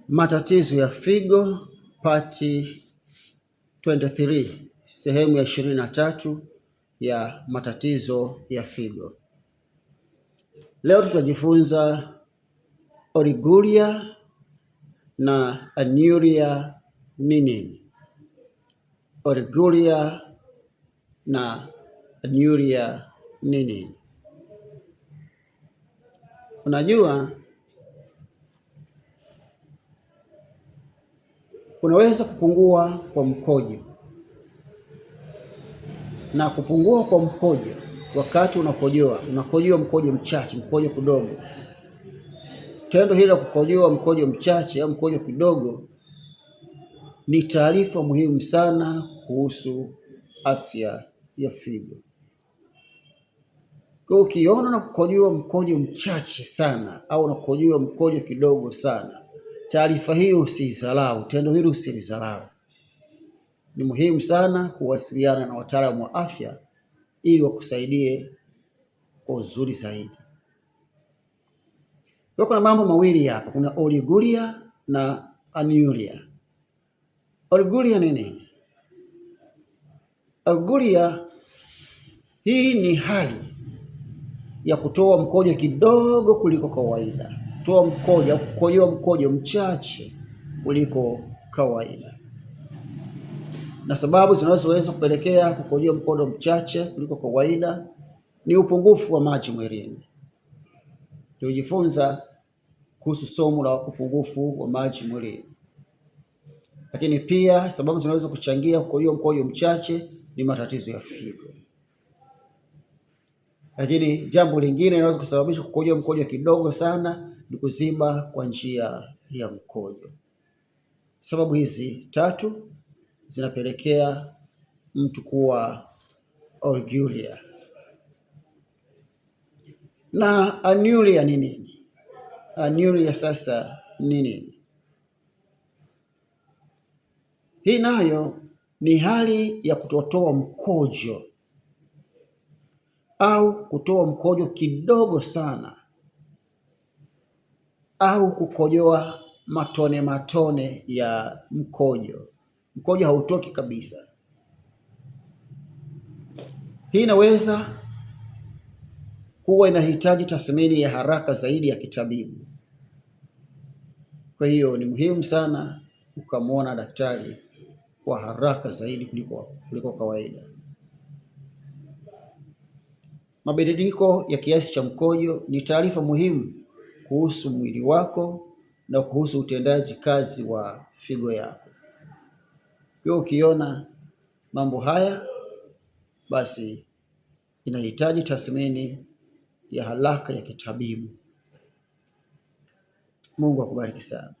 Matatizo ya figo pati 23, sehemu ya 23 ya matatizo ya figo. Leo tutajifunza oliguria na anuria ni nini. Oliguria na anuria ni nini? Unajua, unaweza kupungua kwa mkojo, na kupungua kwa mkojo wakati unakojoa mkojo mchache, mkojo kidogo. Tendo hili la kukojoa mkojo mchache au mkojo kidogo ni taarifa muhimu sana kuhusu afya ya figo. Kwa ukiona na kukojoa mkojo mchache sana au unakojoa mkojo kidogo sana, taarifa hiyo usidharau, tendo hilo usilidharau. Ni muhimu sana kuwasiliana na wataalamu wa afya ili wakusaidie kwa uzuri zaidi. Kwa kuna mambo mawili hapa, kuna oliguria na anuria. Oliguria ni nini? Oliguria hii ni hali ya kutoa mkojo kidogo kuliko kawaida. Kutoa mkojo au kukojoa mkojo mchache kuliko kawaida. Na sababu zinazoweza kupelekea kukojoa mkojo mchache kuliko kawaida ni upungufu wa maji mwilini. Tulijifunza kuhusu somo la upungufu wa maji mwilini. Lakini pia sababu zinaweza kuchangia kukojoa mkojo mchache ni matatizo ya figo. Lakini jambo lingine linaweza kusababisha kukojoa mkojo kidogo sana ni kuziba kwa njia ya mkojo. Sababu hizi tatu zinapelekea mtu kuwa oliguria. Na anuria ni nini? Anuria sasa ni nini? Hii nayo ni hali ya kutotoa mkojo au kutoa mkojo kidogo sana au kukojoa matone matone ya mkojo. Mkojo hautoki kabisa. Hii inaweza kuwa inahitaji tathmini ya haraka zaidi ya kitabibu. Kwa hiyo ni muhimu sana ukamwona daktari kwa haraka zaidi kuliko kawaida. Mabadiliko ya kiasi cha mkojo ni taarifa muhimu kuhusu mwili wako na kuhusu utendaji kazi wa figo yako. Kwa ukiona mambo haya, basi inahitaji tathmini ya haraka ya kitabibu. Mungu akubariki sana.